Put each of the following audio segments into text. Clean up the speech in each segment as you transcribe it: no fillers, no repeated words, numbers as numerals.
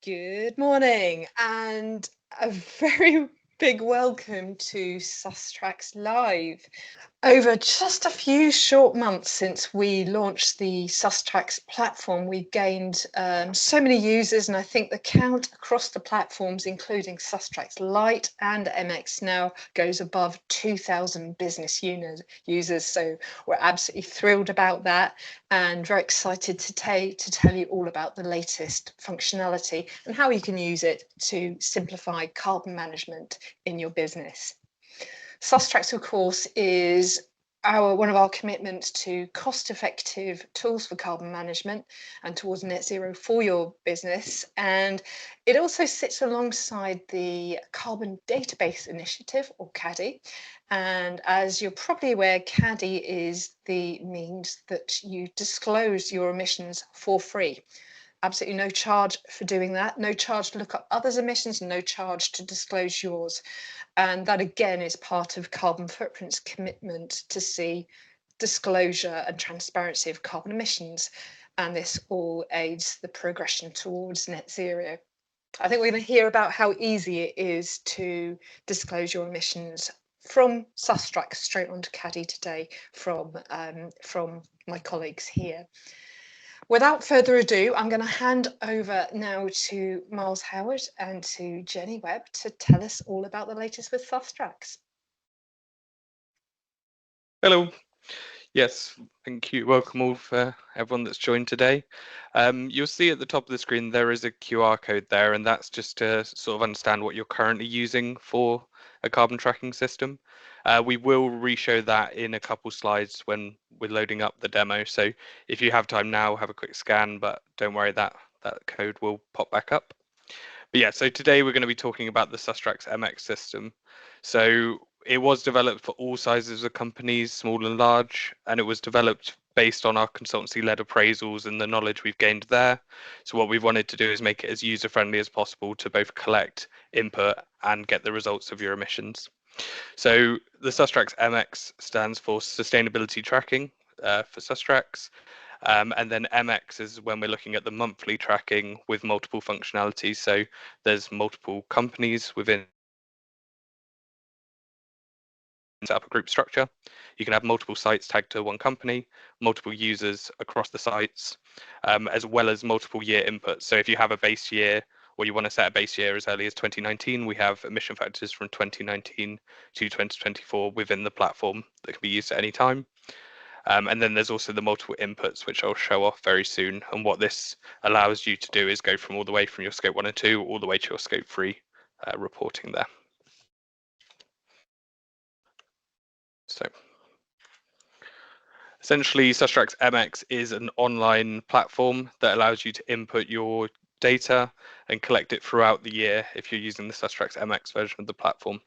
Good morning and a very big welcome to Sustrax Live. Over just a few short months since we launched the Sustrax platform, we've gained so many users, and I think the count across the platforms, including Sustrax Lite and MX, now goes above 2,000 business users. So we're absolutely thrilled about that and very excited to tell you all about the latest functionality and how you can use it to simplify carbon management in your business. Sustrax, of course, is one of our commitments to cost-effective tools for carbon management and towards net zero for your business. And it also sits alongside the Carbon Database Initiative, or CaDi. And as you're probably aware, CaDi is the means that you disclose your emissions for free. Absolutely no charge for doing that, no charge to look up others' emissions, no charge to disclose yours. And that again is part of Carbon Footprint's commitment to see disclosure and transparency of carbon emissions. And this all aids the progression towards net zero. I think we're going to hear about how easy it is to disclose your emissions from Sustrax straight onto CaDi today from my colleagues here. Without further ado, I'm going to hand over now to Myles Howard and to Jenny Webb to tell us all about the latest with Sustrax. Hello. Yes, thank you. Welcome all for everyone that's joined today. You'll see at the top of the screen there is a QR code there, and that's just to sort of understand what you're currently using for a carbon tracking system. We will re-show that in a couple slides when we're loading up the demo. So if you have time now, have a quick scan, but don't worry, that code will pop back up. But yeah, so today we're going to be talking about the Sustrax MX system. So it was developed for all sizes of companies, small and large, and it was developed based on our consultancy-led appraisals and the knowledge we've gained there. So what we've wanted to do is make it as user-friendly as possible to both collect input and get the results of your emissions. So the Sustrax MX stands for Sustainability Tracking for Sustrax. And then MX is when we're looking at the monthly tracking with multiple functionalities. So there's multiple companies within set up a group structure. You can have multiple sites tagged to one company, multiple users across the sites, as well as multiple year inputs. So if you have a base year or you want to set a base year as early as 2019, we have emission factors from 2019 to 2024 within the platform that can be used at any time. And then there's also the multiple inputs, which I'll show off very soon. And what this allows you to do is go from all the way from your scope 1 and 2 all the way to your scope 3 reporting there. So essentially, Sustrax MX is an online platform that allows you to input your data and collect it throughout the year if you're using the Sustrax MX version of the platform.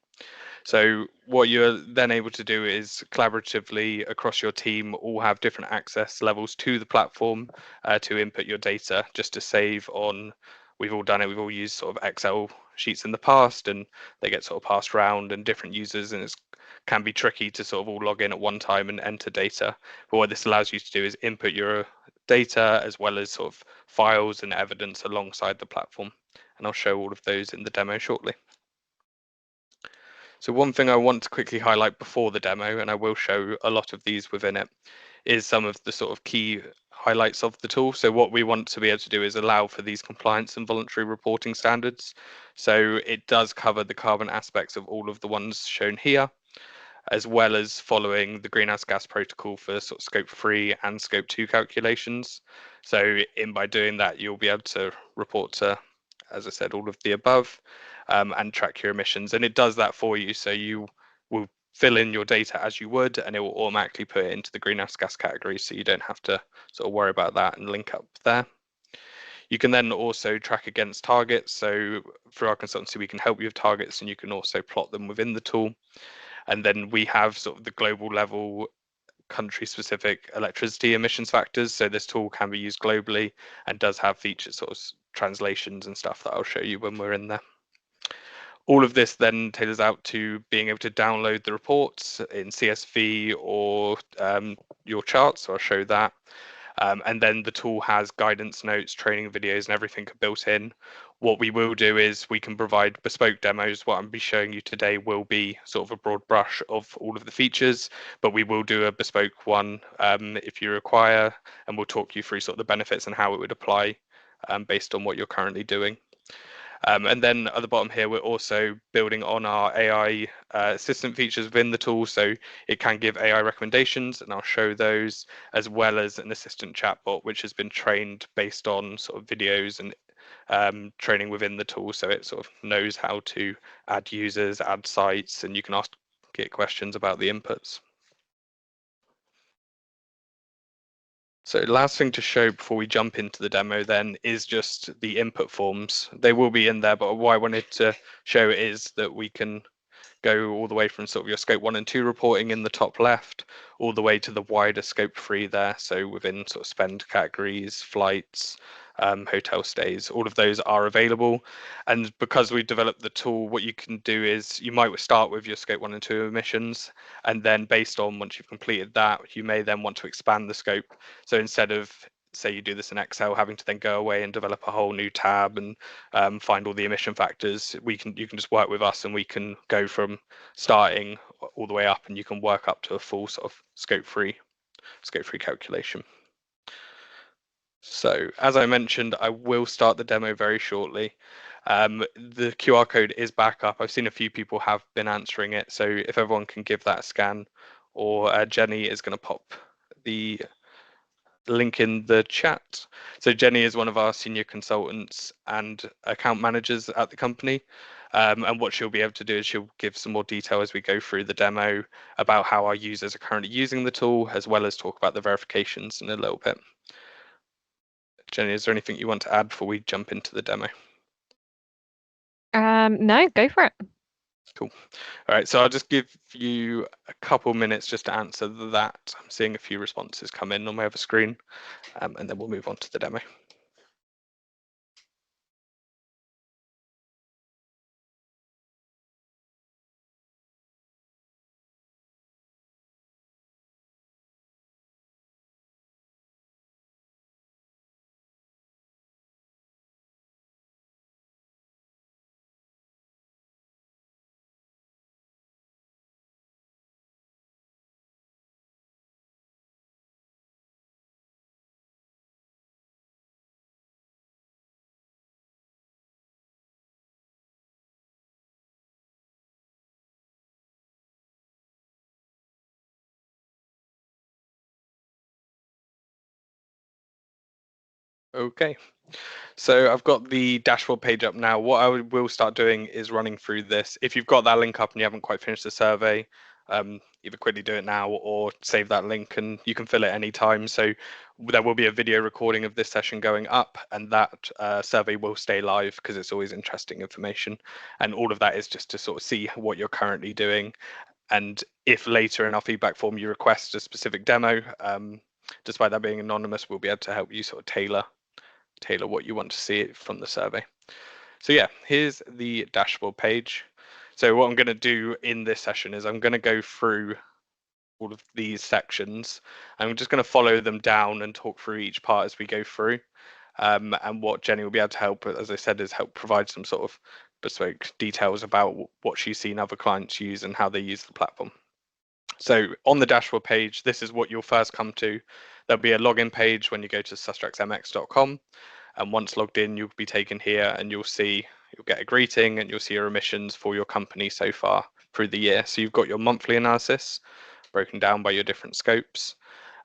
So what you're then able to do is collaboratively across your team all have different access levels to the platform to input your data, just to save on, we've all done it, we've all used sort of Excel sheets in the past and they get sort of passed around and different users, and it can be tricky to sort of all log in at one time and enter data. But what this allows you to do is input your data as well as sort of files and evidence alongside the platform. And I'll show all of those in the demo shortly. So one thing I want to quickly highlight before the demo, and I will show a lot of these within it, is some of the sort of key highlights of the tool. So what we want to be able to do is allow for these compliance and voluntary reporting standards. So it does cover the carbon aspects of all of the ones shown here, as well as following the greenhouse gas protocol for sort of scope 3 and scope 2 calculations. So by doing that, you'll be able to report to, as I said, all of the above, and track your emissions. And it does that for you. So you will fill in your data as you would, and it will automatically put it into the greenhouse gas category. So you don't have to sort of worry about that and link up there. You can then also track against targets. So through our consultancy, we can help you with targets, and you can also plot them within the tool. And then we have sort of the global level country specific electricity emissions factors. So this tool can be used globally and does have features sort of translations and stuff that I'll show you when we're in there. All of this then tailors out to being able to download the reports in CSV or your charts, so I'll show that. And then the tool has guidance notes, training videos, and everything built in. What we will do is we can provide bespoke demos. What I'm be showing you today will be sort of a broad brush of all of the features, but we will do a bespoke one if you require, and we'll talk you through sort of the benefits and how it would apply based on what you're currently doing. And then at the bottom here, we're also building on our AI assistant features within the tool. So it can give AI recommendations, and I'll show those, as well as an assistant chatbot, which has been trained based on sort of videos and training within the tool. So it sort of knows how to add users, add sites, and you can ask it questions about the inputs. So last thing to show before we jump into the demo then is just the input forms. They will be in there, but what I wanted to show is that we can go all the way from sort of your scope 1 and 2 reporting in the top left, all the way to the wider scope 3 there. So within sort of spend categories, flights, hotel stays, all of those are available. And because we developed the tool, what you can do is you might start with your scope 1 and 2 emissions, and then based on once you've completed that, you may then want to expand the scope. So instead of, say you do this in Excel, having to then go away and develop a whole new tab and find all the emission factors, you can just work with us, and we can go from starting all the way up, and you can work up to a full sort of scope 3 calculation. So as I mentioned, I will start the demo very shortly. The QR code is back up. I've seen a few people have been answering it, so if everyone can give that a scan, or Jenny is going to pop the link in the chat. So Jenny is one of our senior consultants and account managers at the company. And what she'll be able to do is she'll give some more detail as we go through the demo about how our users are currently using the tool, as well as talk about the verifications in a little bit. Jenny, is there anything you want to add before we jump into the demo? No, go for it. Cool. All right, so I'll just give you a couple minutes just to answer that. I'm seeing a few responses come in on my other screen, and then we'll move on to the demo. Okay, so I've got the dashboard page up now. What I will start doing is running through this. If you've got that link up and you haven't quite finished the survey, either quickly do it now or save that link and you can fill it anytime. So there will be a video recording of this session going up, and that survey will stay live because it's always interesting information. And all of that is just to sort of see what you're currently doing. And if later in our feedback form you request a specific demo, despite that being anonymous, we'll be able to help you sort of tailor what you want to see from the survey. So yeah, here's the dashboard page. So what I'm going to do in this session is I'm going to go through all of these sections. I'm just going to follow them down and talk through each part as we go through. And what Jenny will be able to help, as I said, is help provide some sort of bespoke details about what she's seen other clients use and how they use the platform. So on the dashboard page, this is what you'll first come to. There'll be a login page when you go to sustraxmx.com. And once logged in, you'll be taken here and you'll get a greeting and you'll see your emissions for your company so far through the year. So you've got your monthly analysis broken down by your different scopes,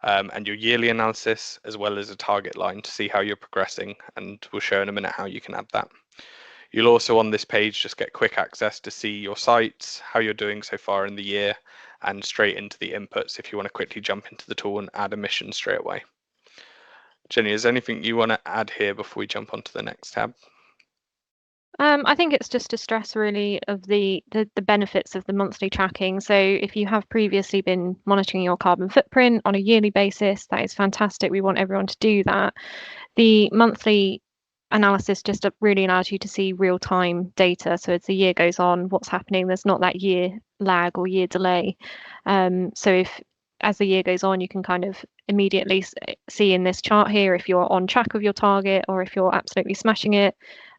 and your yearly analysis, as well as a target line to see how you're progressing. And we'll show in a minute how you can add that. You'll also on this page just get quick access to see your sites, how you're doing so far in the year, and straight into the inputs if you want to quickly jump into the tool and add emissions straight away. Jenny, is there anything you want to add here before we jump onto the next tab? I think it's just a stress really of the benefits of the monthly tracking. So if you have previously been monitoring your carbon footprint on a yearly basis, that is fantastic. We want everyone to do that. The monthly analysis just really allows you to see real-time data. So as the year goes on, what's happening, there's not that year lag or year delay. So if as the year goes on, you can kind of immediately see in this chart here if you're on track of your target or if you're absolutely smashing it.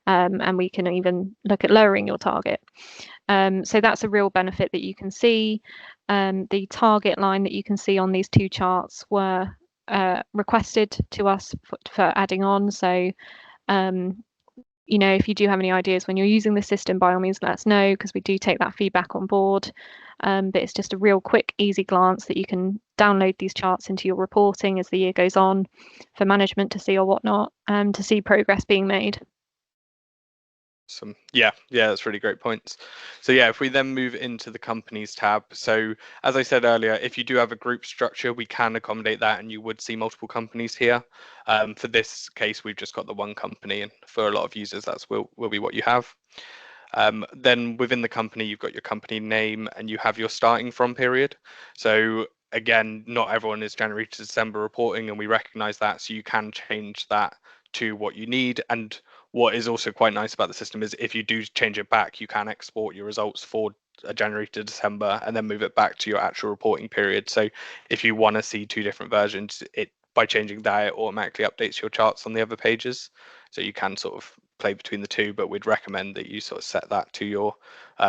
And we can even look at lowering your target. So that's a real benefit that you can see. The target line that you can see on these two charts were requested to us for adding on. So if you do have any ideas when you're using the system, by all means, let us know, because we do take that feedback on board. But it's just a real quick, easy glance that you can download these charts into your reporting as the year goes on for management to see or whatnot, to see progress being made. Yeah, that's really great points. So yeah, if we then move into the companies tab, so as I said earlier, if you do have a group structure, we can accommodate that, and you would see multiple companies here. For this case, we've just got the one company, and for a lot of users, that's will be what you have. Then within the company, you've got your company name, and you have your starting from period. So again, not everyone is January to December reporting, and we recognize that, so you can change that to what you need. And what is also quite nice about the system is if you do change it back, you can export your results for January to December and then move it back to your actual reporting period. So if you want to see two different versions, by changing that, it automatically updates your charts on the other pages. So you can sort of play between the two, but we'd recommend that you sort of set that to your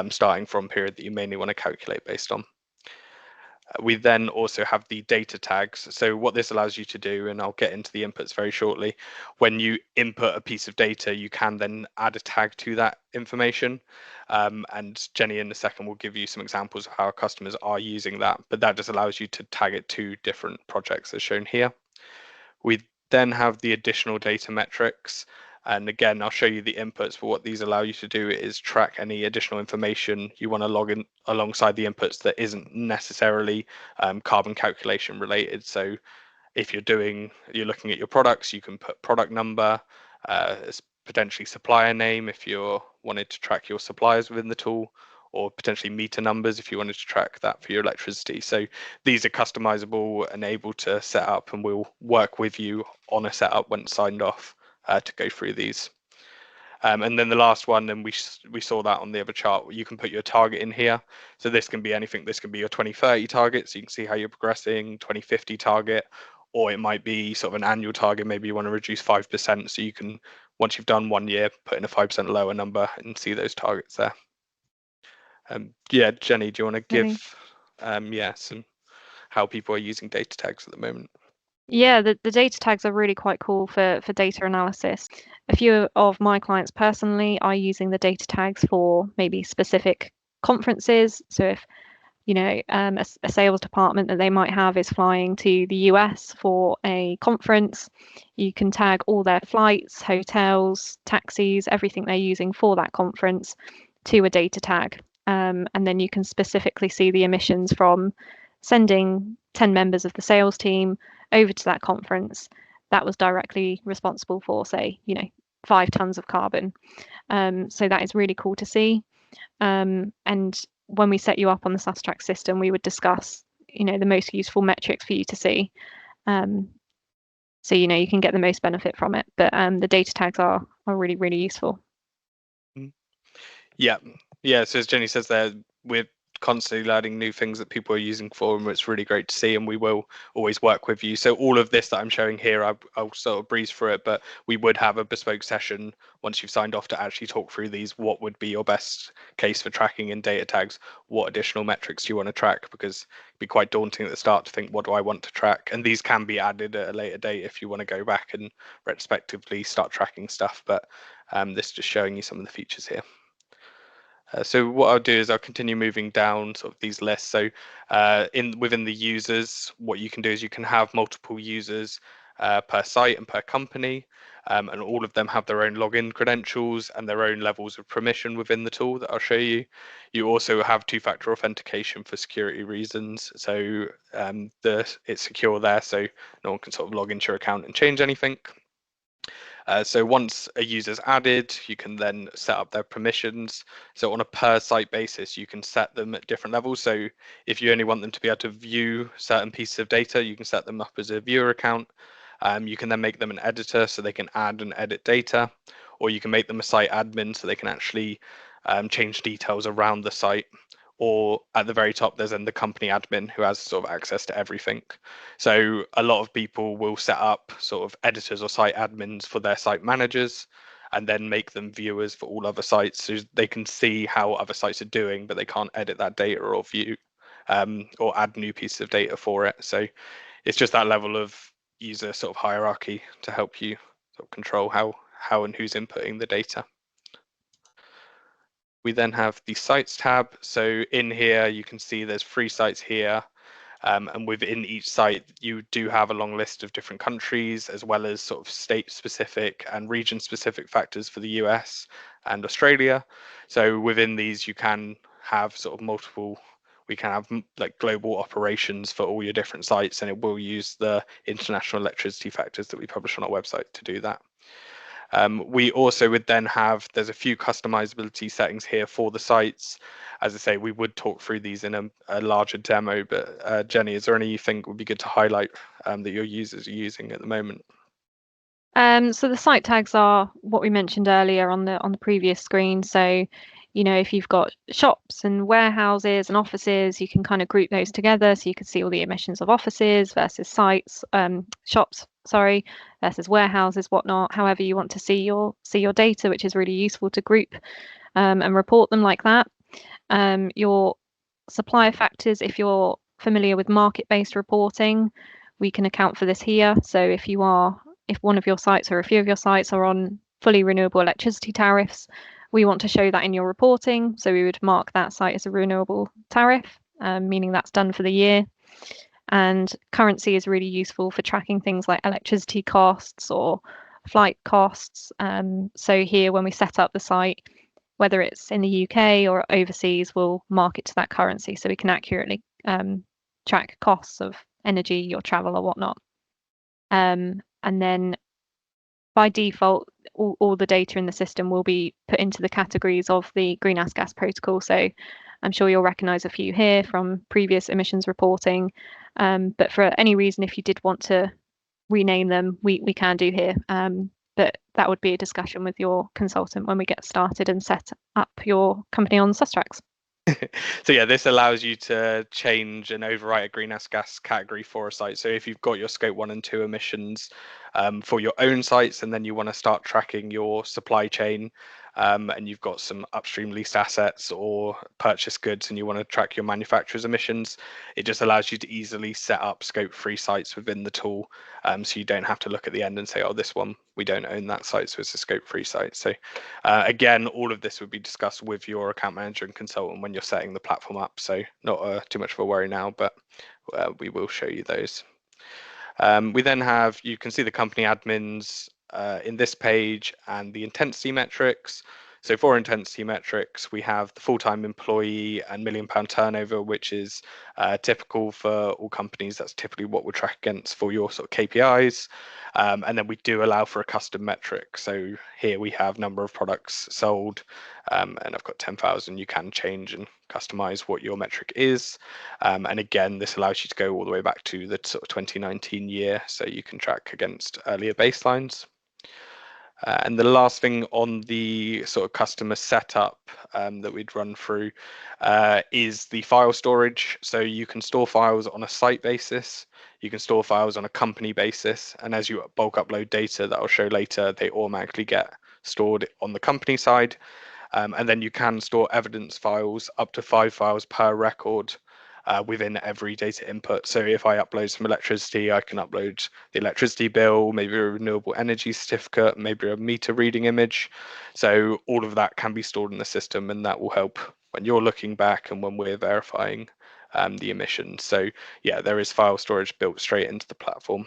starting from period that you mainly want to calculate based on. We then also have the data tags. So what this allows you to do, and I'll get into the inputs very shortly, when you input a piece of data, you can then add a tag to that information. And Jenny in a second will give you some examples of how our customers are using that, but that just allows you to tag it to different projects as shown here. We then have the additional data metrics. And again, I'll show you the inputs, but what these allow you to do is track any additional information you want to log in alongside the inputs that isn't necessarily carbon calculation related. So if you're looking at your products, you can put product number, potentially supplier name if you're wanted to track your suppliers within the tool, or potentially meter numbers if you wanted to track that for your electricity. So these are customizable and able to set up, and we'll work with you on a setup once signed off to go through these. And then the last one, and we saw that on the other chart, you can put your target in here. So this can be anything. This can be your 2030 target, so you can see how you're progressing, 2050 target, or it might be sort of an annual target. Maybe you want to reduce 5%, so you can, once you've done 1 year, put in a 5% lower number and see those targets there. Yeah, Jenny, do you want to give some how people are using data tags at the moment? Yeah, the data tags are really quite cool for data analysis. A few of my clients personally are using the data tags for maybe specific conferences. So if a sales department that they might have is flying to the US for a conference, you can tag all their flights, hotels, taxis, everything they're using for that conference to a data tag. And then you can specifically see the emissions from sending 10 members of the sales team over to that conference that was directly responsible for, say, 5 tons of carbon. So that is really cool to see. And when we set you up on the Sustrax system, we would discuss, the most useful metrics for you to see. So, you can get the most benefit from it. But the data tags are really, really useful. Yeah. So as Jenny says there, we're constantly learning new things that people are using for them. It's really great to see, and we will always work with you. So all of this that I'm showing here, I'll sort of breeze through it, but we would have a bespoke session once you've signed off to actually talk through these. What would be your best case for tracking in data tags? What additional metrics do you want to track? Because it'd be quite daunting at the start to think, what do I want to track? And these can be added at a later date if you want to go back and retrospectively start tracking stuff. But this is just showing you some of the features here. So what I'll do is I'll continue moving down sort of these lists. So within the users, what you can do is you can have multiple users per site and per company, and all of them have their own login credentials and their own levels of permission within the tool that I'll show you. You also have two-factor authentication for security reasons. So it's secure there, so no one can sort of log into your account and change anything. So once a user's added, you can then set up their permissions. So on a per site basis, you can set them at different levels. So if you only want them to be able to view certain pieces of data, you can set them up as a viewer account. You can then make them an editor so they can add and edit data, or you can make them a site admin so they can actually change details around the site. or at the very top, there's then the company admin who has sort of access to everything. So a lot of people will set up sort of editors or site admins for their site managers, and then make them viewers for all other sites, so they can see how other sites are doing, but they can't edit that data or view or add new pieces of data for it. So it's just that level of user sort of hierarchy to help you sort of control how and who's inputting the data. We then have the sites tab. So in here, you can see there's 3 sites here. And within each site, you do have a long list of different countries, as well as sort of state-specific and region-specific factors for the US and Australia. So within these, you can have sort of multiple, we can have like global operations for all your different sites, and it will use the international electricity factors that we publish on our website to do that. We also would then have, there's a few customizability settings here for the sites. As I say, we would talk through these in a larger demo, but Jenny, is there anything would be good to highlight that your users are using at the moment? So the site tags are what we mentioned earlier on the previous screen. So, you know, if you've got shops and warehouses and offices, you can kind of group those together, so you can see all the emissions of offices versus sites, shops, sorry, versus warehouses, whatnot. However you want to see your data, which is really useful to group and report them like that. Your supplier factors, if you're familiar with market-based reporting, we can account for this here. So if one of your sites or a few of your sites are on fully renewable electricity tariffs, we want to show that in your reporting. So we would mark that site as a renewable tariff, meaning that's done for the year. And currency is really useful for tracking things like electricity costs or flight costs. So here, when we set up the site, whether it's in the UK or overseas, we'll mark it to that currency so we can accurately track costs of energy or travel or whatnot. And then by default, all the data in the system will be put into the categories of the greenhouse gas protocol. So I'm sure you'll recognise a few here from previous emissions reporting. But for any reason, if you did want to rename them, we can do here. But that would be a discussion with your consultant when we get started and set up your company on Sustrax. So yeah, this allows you to change and overwrite a greenhouse gas category for a site. So if you've got your scope 1 and 2 emissions for your own sites, and then you want to start tracking your supply chain, and you've got some upstream leased assets or purchased goods, and you want to track your manufacturer's emissions, it just allows you to easily set up scope 3 sites within the tool, so you don't have to look at the end and say, oh, this one, we don't own that site, so it's a scope 3 site. So again, all of this would be discussed with your account manager and consultant when you're setting the platform up, so not too much of a worry now, but we will show you those. We then have, you can see the company admins in this page and the intensity metrics. So for intensity metrics, we have the full-time employee and £1 million turnover, which is typical for all companies. That's typically what we'll track against for your sort of KPIs. And then we do allow for a custom metric. So here we have number of products sold, and I've got 10,000. You can change and customize what your metric is. And again, this allows you to go all the way back to the sort of 2019 year, so you can track against earlier baselines. And the last thing on the sort of customer setup that we'd run through is the file storage. So you can store files on a site basis, you can store files on a company basis, and as you bulk upload data that I'll show later, they automatically get stored on the company side. And then you can store evidence files, up to 5 files per record, within every data input. So if I upload some electricity, I can upload the electricity bill, maybe a renewable energy certificate, maybe a meter reading image. So all of that can be stored in the system, and that will help when you're looking back and when we're verifying the emissions. So yeah, there is file storage built straight into the platform.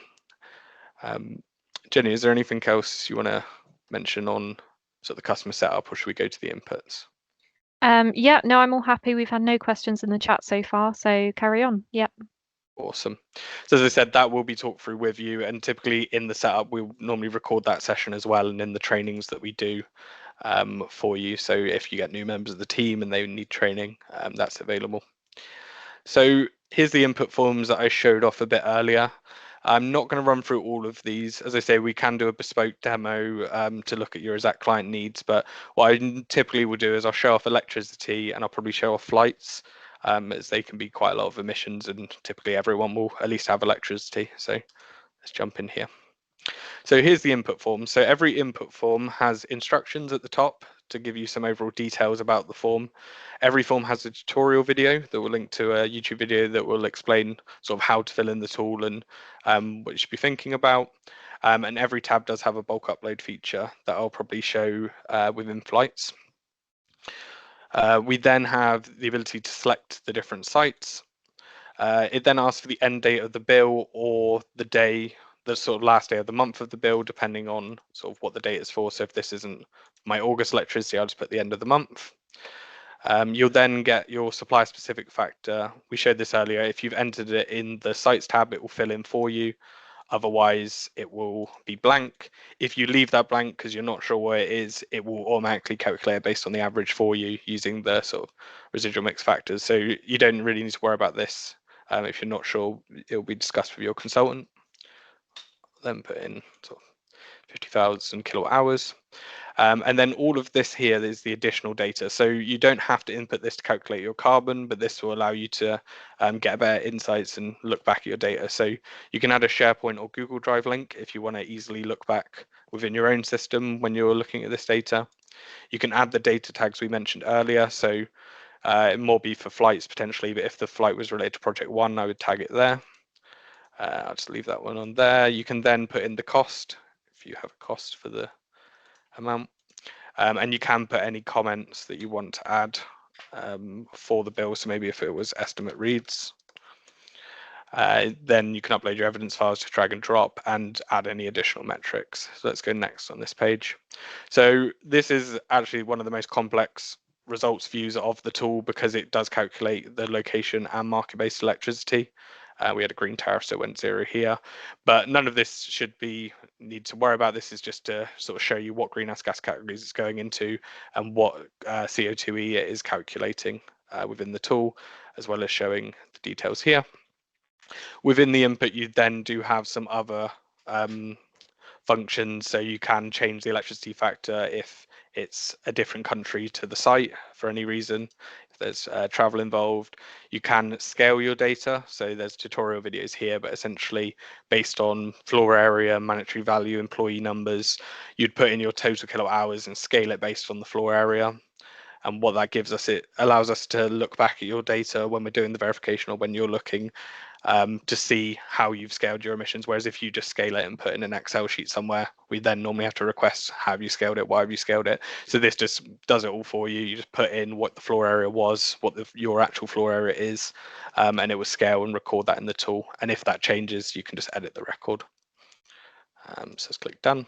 Jenny, is there anything else you want to mention on sort of the customer setup, or should we go to the inputs? Yeah, no, I'm all happy. We've had no questions in the chat so far, so carry on. Yep. Awesome. So as I said, that will be talked through with you, and typically in the setup, we normally record that session as well, and in the trainings that we do for you. So if you get new members of the team and they need training, that's available. So here's the input forms that I showed off a bit earlier. I'm not going to run through all of these. As I say, we can do a bespoke demo to look at your exact client needs, but what I typically will do is I'll show off electricity and I'll probably show off flights. as they can be quite a lot of emissions, and typically everyone will at least have electricity. So let's jump in here. So here's the input form. So every input form has instructions at the top to give you some overall details about the form. Every form has a tutorial video that will link to a YouTube video that will explain sort of how to fill in the tool and what you should be thinking about. And every tab does have a bulk upload feature that I'll probably show within flights. We then have the ability to select the different sites. It then asks for the end date of the bill or the day, the sort of last day of the month of the bill, depending on sort of what the date is for. So if this isn't my August electricity, I'll just put the end of the month. You'll then get your supply specific factor. We showed this earlier. If you've entered it in the sites tab, it will fill in for you. Otherwise, it will be blank. If you leave that blank because you're not sure where it is, it will automatically calculate based on the average for you using the sort of residual mix factors. So you don't really need to worry about this. If you're not sure, it will be discussed with your consultant. Then put in sort of 50,000 kilowatt hours. And then all of this here is the additional data. So you don't have to input this to calculate your carbon, but this will allow you to get better insights and look back at your data. So you can add a SharePoint or Google Drive link if you want to easily look back within your own system when you're looking at this data. You can add the data tags we mentioned earlier. So it more be for flights potentially, but if the flight was related to Project 1, I would tag it there. I'll just leave that one on there. You can then put in the cost if you have a cost for the amount. And you can put any comments that you want to add for the bill. So maybe if it was estimate reads, then you can upload your evidence files to drag and drop and add any additional metrics. So let's go next on this page. So this is actually one of the most complex results views of the tool because it does calculate the location and market-based electricity. We had a green tariff, so it went 0 here, but none of this should need to worry about. This is just to sort of show you what greenhouse gas categories it's going into and what CO2e it is calculating within the tool, as well as showing the details here. Within the input, you then do have some other functions, so you can change the electricity factor if it's a different country to the site for any reason. If there's travel involved, you can scale your data. So there's tutorial videos here, but essentially based on floor area, monetary value, employee numbers, you'd put in your total kilowatt hours and scale it based on the floor area. And what that gives us, it allows us to look back at your data when we're doing the verification or when you're looking to see how you've scaled your emissions. Whereas if you just scale it and put in an Excel sheet somewhere, we then normally have to request, have you scaled it? Why have you scaled it? So this just does it all for you. You just put in what the floor area was, what your actual floor area is, and it will scale and record that in the tool. And if that changes, you can just edit the record. So let's click done.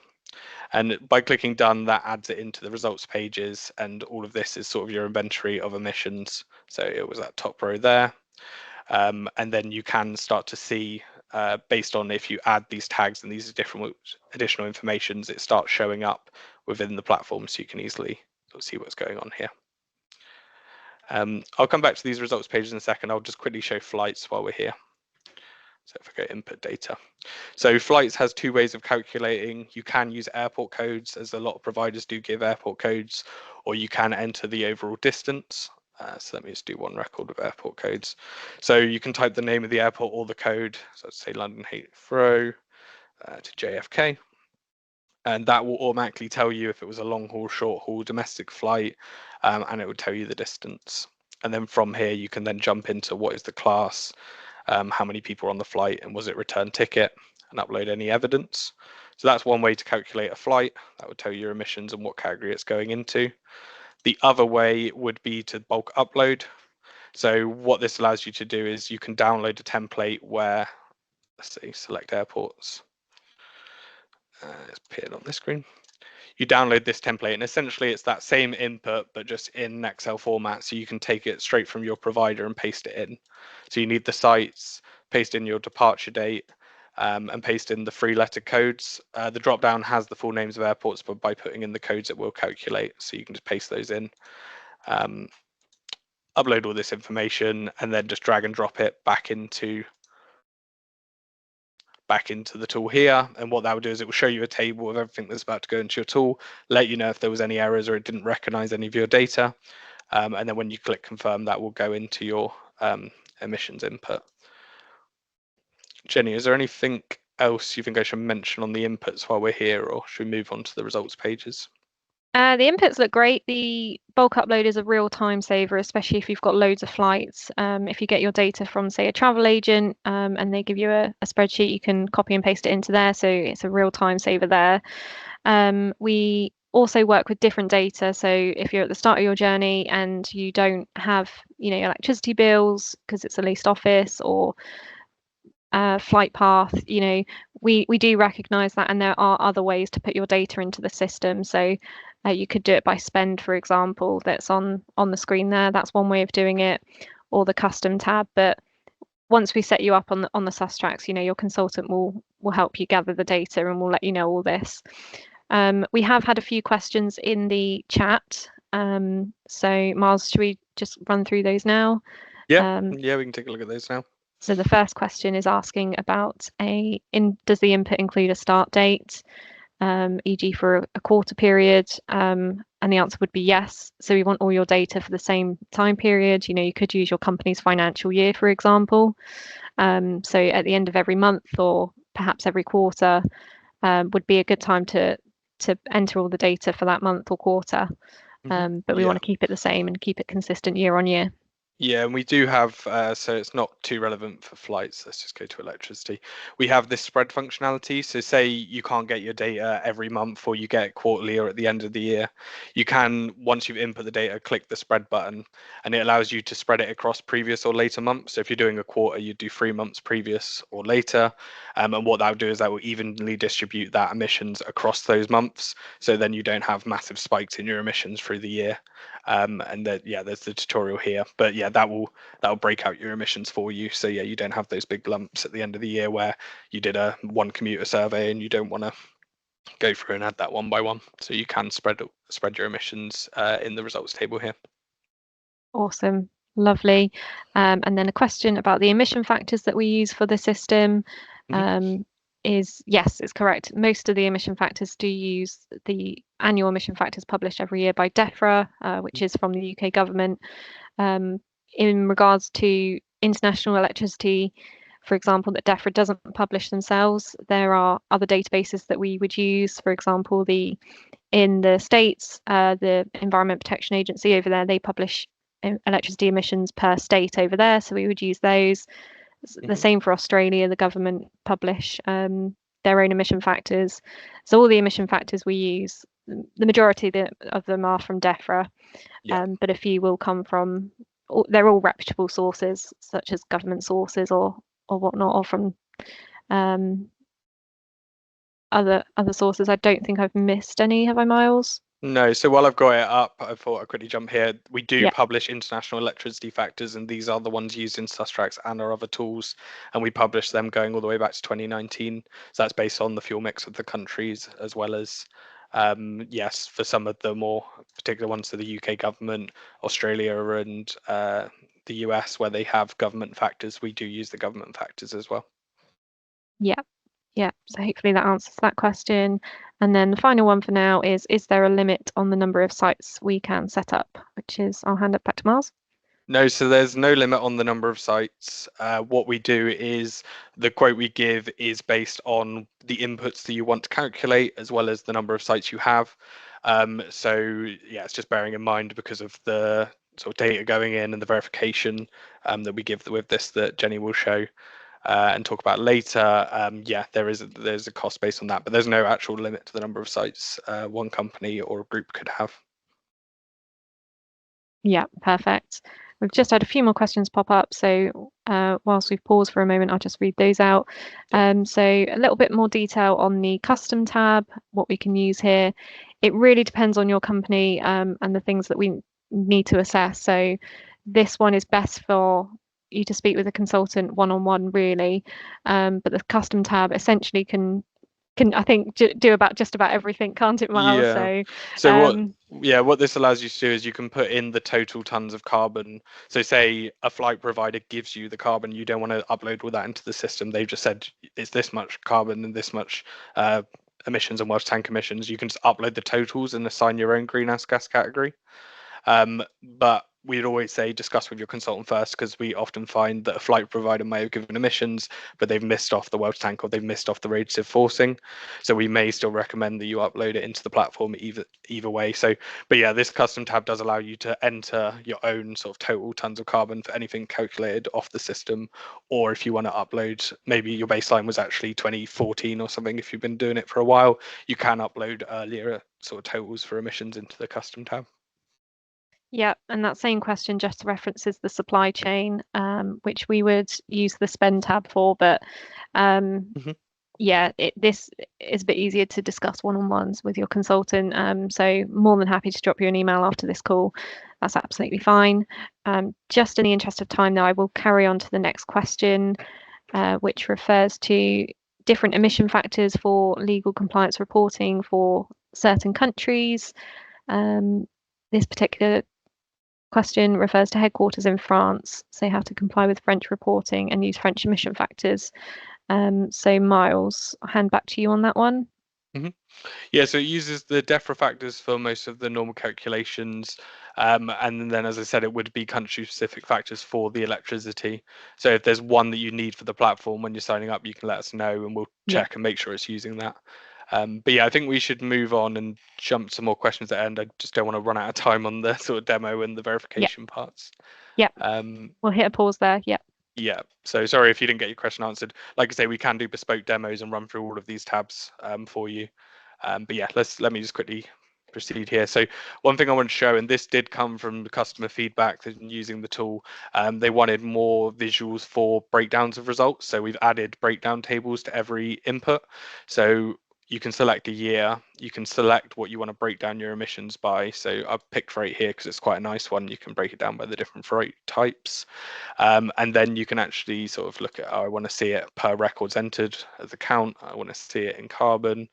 And by clicking done, that adds it into the results pages. And all of this is sort of your inventory of emissions. So it was that top row there. And then you can start to see, based on if you add these tags and these different additional informations, it starts showing up within the platform, so you can easily sort of see what's going on here. I'll come back to these results pages in a second. I'll just quickly show flights while we're here. So if I go input data. So flights has two ways of calculating. You can use airport codes, as a lot of providers do give airport codes, or you can enter the overall distance. So let me just do one record of airport codes. So you can type the name of the airport or the code. So let's say London Heathrow to JFK. And that will automatically tell you if it was a long haul, short haul, domestic flight, and it would tell you the distance. And then from here, you can then jump into what is the class, how many people are on the flight, and was it return ticket, and upload any evidence. So that's one way to calculate a flight. That would tell you your emissions and what category it's going into. The other way would be to bulk upload. So what this allows you to do is you can download a template where, let's say, select airports. It's appeared on this screen. You download this template, and essentially it's that same input, but just in Excel format. So you can take it straight from your provider and paste it in. So you need the sites, paste in your departure date, and paste in the 3-letter codes. The drop down has the full names of airports, but by putting in the codes, it will calculate. So you can just paste those in, upload all this information, and then just drag and drop it back into the tool here. And what that will do is it will show you a table of everything that's about to go into your tool, let you know if there was any errors or it didn't recognize any of your data. And then when you click confirm, that will go into your emissions input. Jenny, is there anything else you think I should mention on the inputs while we're here, or should we move on to the results pages? The inputs look great. The bulk upload is a real time saver, especially if you've got loads of flights. If you get your data from, say, a travel agent and they give you a spreadsheet, you can copy and paste it into there. So it's a real time saver there. We also work with different data. So if you're at the start of your journey and you don't have, electricity bills because it's a leased office or flight path, we do recognize that, and there are other ways to put your data into the system. So you could do it by spend, for example, that's on the screen there. That's one way of doing it, or the custom tab. But once we set you up on the Sustrax, your consultant will help you gather the data and will let you know all this. We have had a few questions in the chat. So Myles, should we just run through those now? Yeah, we can take a look at those now. So the first question is asking about does the input include a start date, e.g. for a quarter period? And the answer would be yes. So we want all your data for the same time period. You could use your company's financial year, for example. So at the end of every month or perhaps every quarter would be a good time to enter all the data for that month or quarter. But we want to keep it the same and keep it consistent year on year. Yeah, and we do have, so it's not too relevant for flights. Let's just go to electricity. We have this spread functionality. So say you can't get your data every month or you get it quarterly or at the end of the year, you can, once you've input the data, click the spread button, and it allows you to spread it across previous or later months. So if you're doing a quarter, you do 3 months previous or later. And what that will do is that will evenly distribute that emissions across those months. So then you don't have massive spikes in your emissions through the year. And there's the tutorial here, but yeah, that will break out your emissions for you. So yeah, you don't have those big lumps at the end of the year where you did a one commuter survey and you don't want to go through and add that one by one. So you can spread your emissions in the results table here. Awesome, lovely. And then a question about the emission factors that we use for the system. Is yes, it's correct. Most of the emission factors do use the annual emission factors published every year by DEFRA, which is from the UK government. In regards to international electricity, for example, that DEFRA doesn't publish themselves, there are other databases that we would use. For example, in the States, the Environment Protection Agency over there, they publish electricity emissions per state over there, so we would use those. The same for Australia, the government publish their own emission factors. So all the emission factors we use, the majority of them are from DEFRA, but a few will come from, they're all reputable sources, such as government sources or whatnot, or from other sources. I don't think I've missed any, have I, Myles? No, so while I've got it up, I thought I'd quickly jump here. We do publish international electricity factors, and these are the ones used in Sustrax and our other tools, and we publish them going all the way back to 2019. So that's based on the fuel mix of the countries, as well as, yes, for some of the more particular ones to the UK government, Australia and the US, where they have government factors, we do use the government factors as well. Yeah, so hopefully that answers that question. And then the final one for now is there a limit on the number of sites we can set up? Which is, I'll hand it back to Myles. No, so there's no limit on the number of sites. What we do is the quote we give is based on the inputs that you want to calculate, as well as the number of sites you have. So yeah, it's just bearing in mind because of the sort of data going in and the verification that we give with this that Jenny will show. And talk about later. There's a cost based on that, but there's no actual limit to the number of sites one company or a group could have. Yeah, perfect. We've just had a few more questions pop up, so whilst we've paused for a moment, I'll just read those out. So a little bit more detail on the custom tab, what we can use here. It really depends on your company and the things that we need to assess. So this one is best for you to speak with a consultant one-on-one, really. But the custom tab essentially can I think do just about everything, can't it, Myles? What this allows you to do is you can put in the total tons of carbon. So say a flight provider gives you the carbon, you don't want to upload all that into the system. They've just said it's this much carbon and this much emissions and Welsh tank emissions. You can just upload the totals and assign your own greenhouse gas category. But we'd always say discuss with your consultant first, because we often find that a flight provider may have given emissions, but they've missed off the welch tank or they've missed off the radiative forcing. So we may still recommend that you upload it into the platform either way. So, but yeah, this custom tab does allow you to enter your own sort of total tons of carbon for anything calculated off the system, or if you want to upload, maybe your baseline was actually 2014 or something. If you've been doing it for a while, you can upload earlier sort of totals for emissions into the custom tab. Yeah, and that same question just references the supply chain, which we would use the spend tab for, but yeah, this is a bit easier to discuss one-on-ones with your consultant. So more than happy to drop you an email after this call. That's absolutely fine. Just in the interest of time, though, I will carry on to the next question, which refers to different emission factors for legal compliance reporting for certain countries. This particular question refers to headquarters in France, so how to comply with French reporting and use French emission factors. So Myles, I'll hand back to you on that one. Yeah, so it uses the DEFRA factors for most of the normal calculations. And then, as I said, it would be country-specific factors for the electricity. So if there's one that you need for the platform when you're signing up, you can let us know and we'll check and make sure it's using that. But yeah, I think we should move on and jump to more questions at the end. I just don't want to run out of time on the sort of demo and the verification parts. Yep. We'll hit a pause there. Yep. Yeah, so sorry if you didn't get your question answered. Like I say, we can do bespoke demos and run through all of these tabs for you. But yeah, let me just quickly proceed here. So one thing I want to show, and this did come from the customer feedback that using the tool, they wanted more visuals for breakdowns of results. So we've added breakdown tables to every input. So you can select a year, you can select what you want to break down your emissions by. So I've picked freight here because it's quite a nice one. You can break it down by the different freight types. And then you can actually sort of look at, oh, I want to see it per records entered as a count. I want to see it in carbon.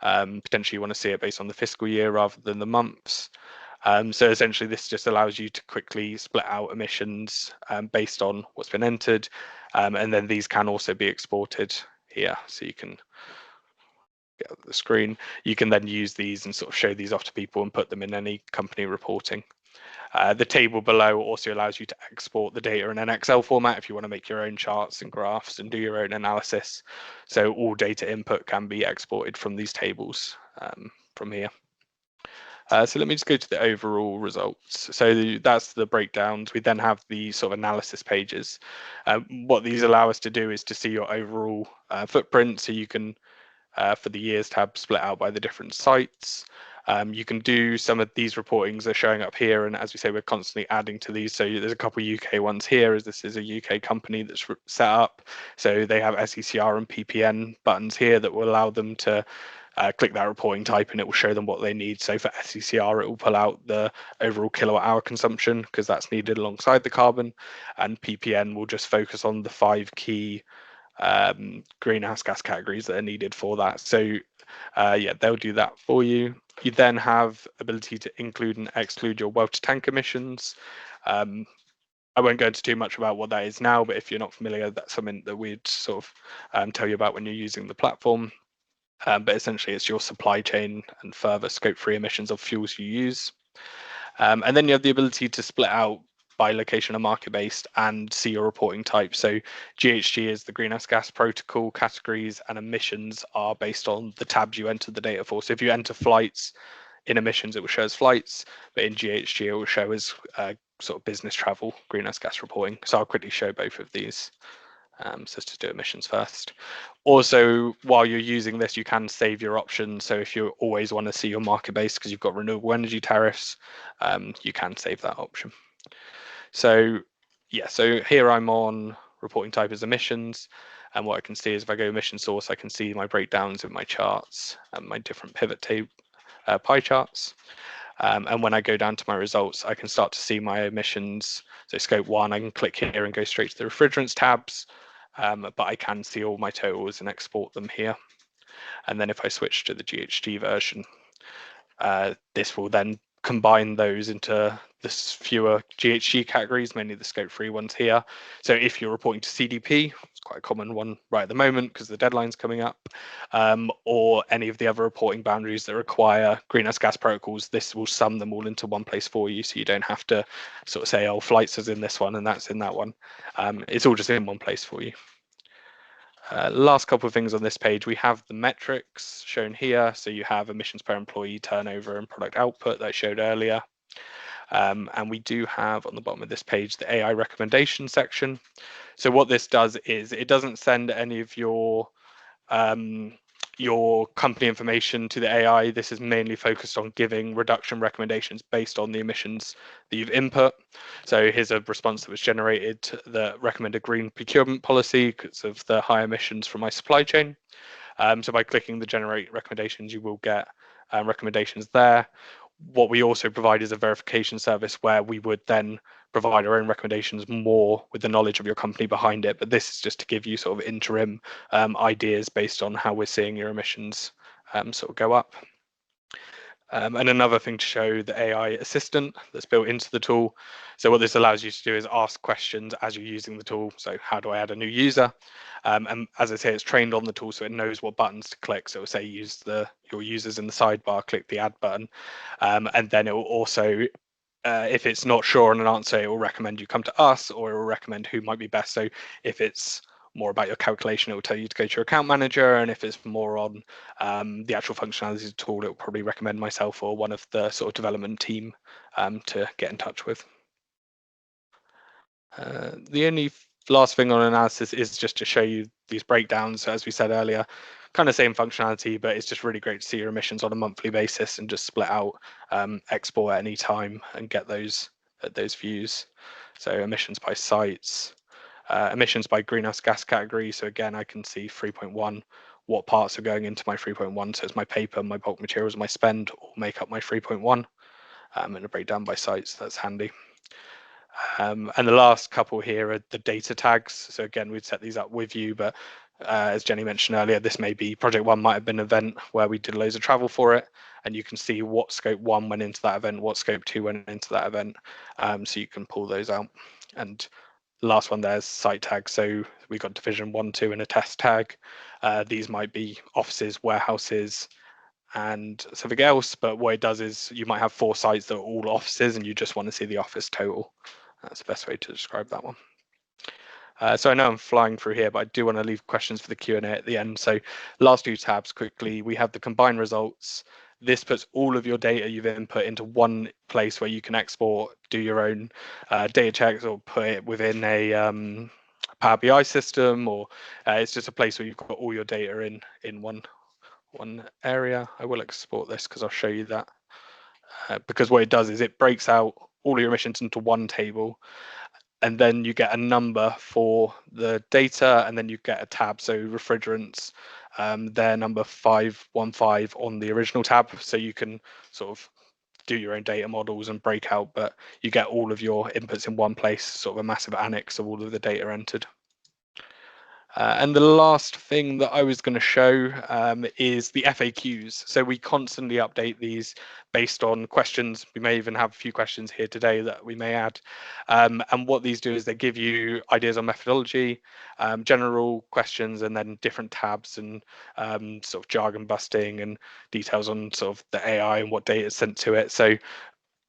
Potentially you want to see it based on the fiscal year rather than the months. So essentially this just allows you to quickly split out emissions based on what's been entered. And then these can also be exported here. So you can get the screen. You can then use these and sort of show these off to people and put them in any company reporting. The table below also allows you to export the data in an Excel format if you want to make your own charts and graphs and do your own analysis. So all data input can be exported from these tables from here. So let me just go to the overall results. So that's the breakdowns. We then have the sort of analysis pages. What these allow us to do is to see your overall footprint. So you can, for the years tab, split out by the different sites. You can do some of these reportings are showing up here, and as we say, we're constantly adding to these. So there's a couple UK ones here, as this is a UK company that's set up. So they have SECR and PPN buttons here that will allow them to click that reporting type, and it will show them what they need. So for SECR, it will pull out the overall kilowatt hour consumption because that's needed alongside the carbon, and PPN will just focus on the 5 key greenhouse gas categories that are needed for that. So yeah, they'll do that for you. You then have ability to include and exclude your welch tank emissions. I won't go into too much about what that is now, but if you're not familiar, that's something that we'd sort of tell you about when you're using the platform. But essentially, it's your supply chain and further scope 3 emissions of fuels you use. And then you have the ability to split out by location and market based and see your reporting type. So GHG is the greenhouse gas protocol, categories and emissions are based on the tabs you enter the data for. So if you enter flights in emissions, it will show as flights, but in GHG, it will show as sort of business travel, greenhouse gas reporting. So I'll quickly show both of these. So let's do emissions first. Also, while you're using this, you can save your options. So if you always want to see your market base because you've got renewable energy tariffs, you can save that option. So yeah, so here I'm on reporting type as emissions. And what I can see is if I go emission source, I can see my breakdowns in my charts and my different pivot table pie charts. And when I go down to my results, I can start to see my emissions. So scope 1, I can click here and go straight to the refrigerants tabs, but I can see all my totals and export them here. And then if I switch to the GHG version, this will then combine those into the fewer GHG categories, mainly the scope 3 ones here. So if you're reporting to CDP, it's quite a common one right at the moment because the deadline's coming up, or any of the other reporting boundaries that require greenhouse gas protocols. This will sum them all into one place for you, so you don't have to sort of say, oh, flights is in this one and that's in that one. It's all just in one place for you. Last couple of things on this page, we have the metrics shown here. So you have emissions per employee, turnover, and product output that I showed earlier. And we do have on the bottom of this page the AI recommendation section. So what this does is it doesn't send any of your company information to the AI. This is mainly focused on giving reduction recommendations based on the emissions that you've input. So here's a response that was generated that recommended green procurement policy because of the high emissions from my supply chain. So by clicking the generate recommendations, you will get recommendations there. What we also provide is a verification service where we would then provide our own recommendations more with the knowledge of your company behind it. But this is just to give you sort of interim ideas based on how we're seeing your emissions sort of go up. And another thing to show the AI assistant that's built into the tool. So what this allows you to do is ask questions as you're using the tool. So how do I add a new user? And as I say, it's trained on the tool, so it knows what buttons to click. So it'll say use your users in the sidebar, click the add button. And then it will also, if it's not sure on an answer, it will recommend you come to us, or it will recommend who might be best. So if it's more about your calculation, it will tell you to go to your account manager, and if it's more on the actual functionality of the tool, it will probably recommend myself or one of the sort of development team to get in touch with. The only last thing on analysis is just to show you these breakdowns. As we said earlier, kind of same functionality, but it's just really great to see your emissions on a monthly basis and just split out, export at any time and get those views. So emissions by sites, emissions by greenhouse gas category. So again, I can see 3.1, what parts are going into my 3.1. So it's my paper, my bulk materials, my spend all make up my 3.1, and a breakdown by sites. That's handy. And the last couple here are the data tags. So again, we'd set these up with you, but as Jenny mentioned earlier, this may be project one might have been an event where we did loads of travel for it, and you can see what scope one went into that event, what scope two went into that event. So you can pull those out. And the last one there's site tags. So we've got division 1, 2 and a test tag. These might be offices, warehouses, and something else, but what it does is you might have 4 sites that are all offices and you just want to see the office total. That's the best way to describe that one. So I know I'm flying through here, but I do want to leave questions for the Q&A at the end. So last 2 tabs quickly, we have the combined results. This puts all of your data you've input into one place where you can export, do your own data checks, or put it within a Power BI system, or it's just a place where you've got all your data in one area. I will export this because I'll show you that. Because what it does is it breaks out all your emissions into one table, and then you get a number for the data, and then you get a tab. So refrigerants, they're number 515 on the original tab. So you can sort of do your own data models and break out, but you get all of your inputs in one place, sort of a massive annex of all of the data entered. And the last thing that I was going to show is the FAQs. So we constantly update these based on questions. We may even have a few questions here today that we may add. And what these do is they give you ideas on methodology, general questions, and then different tabs and sort of jargon busting and details on sort of the AI and what data is sent to it. So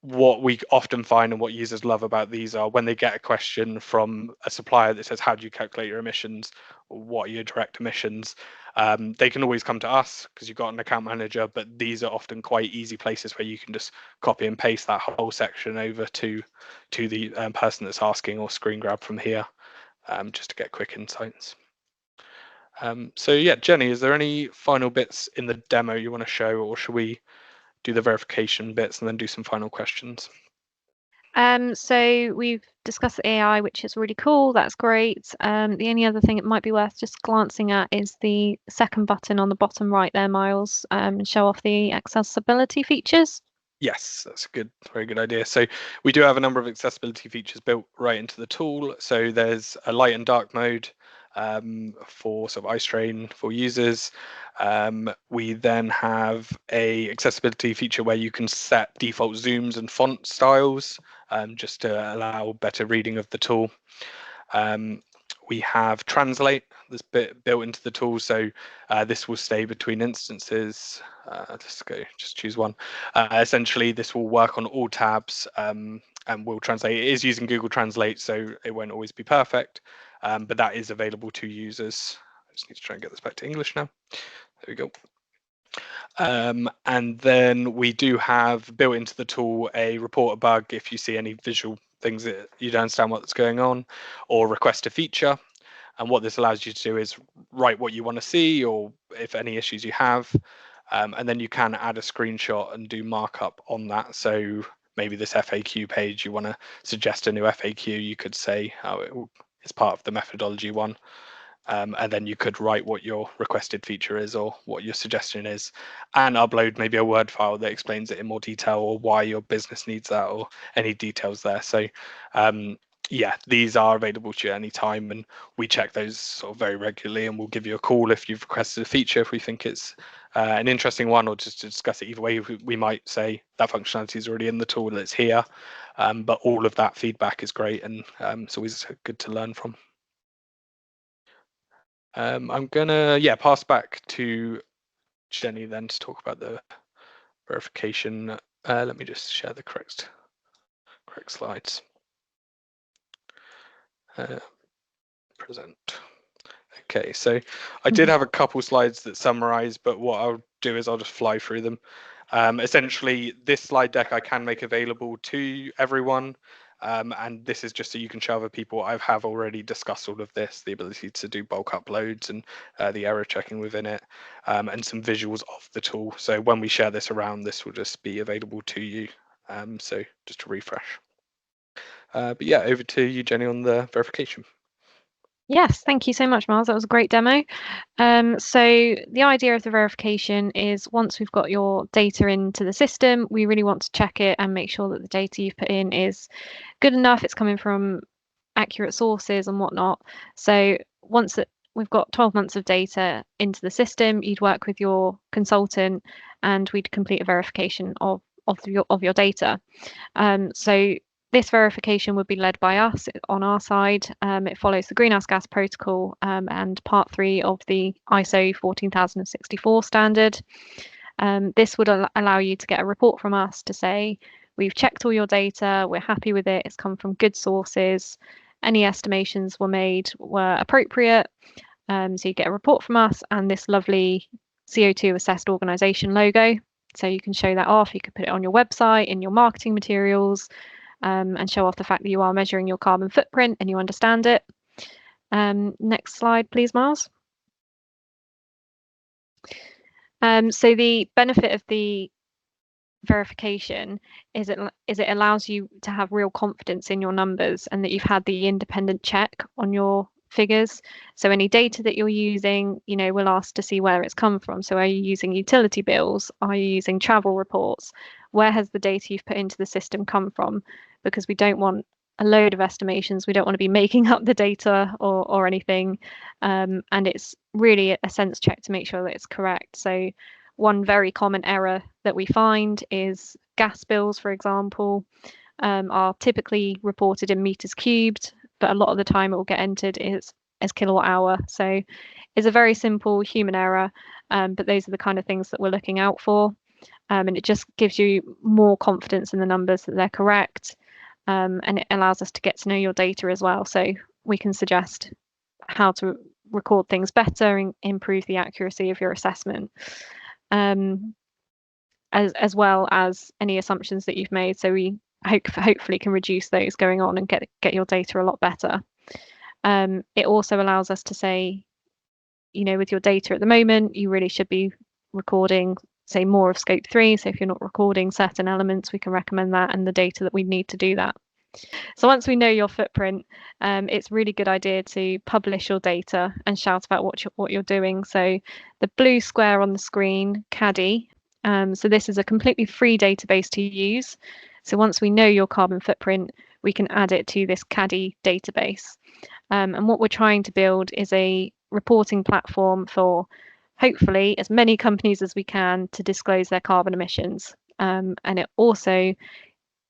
what we often find and what users love about these are when they get a question from a supplier that says, how do you calculate your emissions? Or what are your direct emissions? They can always come to us because you've got an account manager, but these are often quite easy places where you can just copy and paste that whole section over to the person that's asking, or screen grab from here just to get quick insights. So yeah, Jenny, is there any final bits in the demo you want to show, or should we do the verification bits and then do some final questions? So we've discussed the AI, which is really cool. That's great. The only other thing it might be worth just glancing at is the second button on the bottom right there, Myles, show off the accessibility features. Yes, that's a very good idea. So we do have a number of accessibility features built right into the tool. So there's a light and dark mode for sort of eye strain for users. We then have a accessibility feature where you can set default zooms and font styles just to allow better reading of the tool. We have Translate that's built into the tool, so this will stay between instances. Just choose one. Essentially, this will work on all tabs and will translate. It is using Google Translate, so it won't always be perfect, but that is available to users. I just need to try and get this back to English now. There we go. And then we do have built into the tool a report a bug if you see any visual things that you don't understand what's going on, or request a feature. And what this allows you to do is write what you want to see, or if any issues you have, and then you can add a screenshot and do markup on that. So maybe this FAQ page, you want to suggest a new FAQ, you could say, oh, it's part of the methodology one. And then you could write what your requested feature is or what your suggestion is, and upload maybe a Word file that explains it in more detail, or why your business needs that, or any details there. So yeah, these are available to you anytime, and we check those sort of very regularly, and we'll give you a call if you've requested a feature, if we think it's an interesting one, or just to discuss it either way. We might say that functionality is already in the tool, it's here, but all of that feedback is great, and it's always good to learn from. I'm gonna pass back to Jenny then to talk about the verification. Let me just share the correct slides. Present. Okay, so I did have a couple slides that summarize, but what I'll do is I'll just fly through them. Essentially, this slide deck I can make available to everyone. And this is just so you can show other people. I have already discussed all of this, the ability to do bulk uploads and the error checking within it, and some visuals of the tool. So when we share this around, this will just be available to you. So just to refresh. But yeah, over to you, Jenny, on the verification. Yes, thank you so much, Myles. That was a great demo. So the idea of the verification is once we've got your data into the system, we really want to check it and make sure that the data you've put in is good enough, it's coming from accurate sources and whatnot. So once we've got 12 months of data into the system, you'd work with your consultant and we'd complete a verification of your data. So this verification would be led by us on our side. It follows the Greenhouse Gas Protocol and Part 3 of the ISO 14064 standard. This would allow you to get a report from us to say, we've checked all your data, we're happy with it, it's come from good sources, any estimations were appropriate. So you get a report from us and this lovely CO2 assessed organisation logo. So you can show that off, you could put it on your website, in your marketing materials, and show off the fact that you are measuring your carbon footprint and you understand it. Next slide, please, Myles. So the benefit of the verification is it allows you to have real confidence in your numbers and that you've had the independent check on your figures. So any data that you're using, we'll ask to see where it's come from. So are you using utility bills? Are you using travel reports? Where has the data you've put into the system come from? Because we don't want a load of estimations. We don't want to be making up the data or anything. And it's really a sense check to make sure that it's correct. So one very common error that we find is gas bills, for example, are typically reported in meters cubed, but a lot of the time it will get entered as kilowatt hour. So it's a very simple human error, but those are the kind of things that we're looking out for. And it just gives you more confidence in the numbers that they're correct. And it allows us to get to know your data as well. So we can suggest how to record things better and improve the accuracy of your assessment. As well as any assumptions that you've made. So we hopefully can reduce those going on and get your data a lot better. It also allows us to say, with your data at the moment, you really should be recording, say, more of scope 3. So if you're not recording certain elements, we can recommend that and the data that we need to do that. So once we know your footprint, it's a really good idea to publish your data and shout about what you're doing. So the blue square on the screen, CaDi. So this is a completely free database to use. So once we know your carbon footprint, we can add it to this CaDi database. And what we're trying to build is a reporting platform for hopefully as many companies as we can to disclose their carbon emissions. And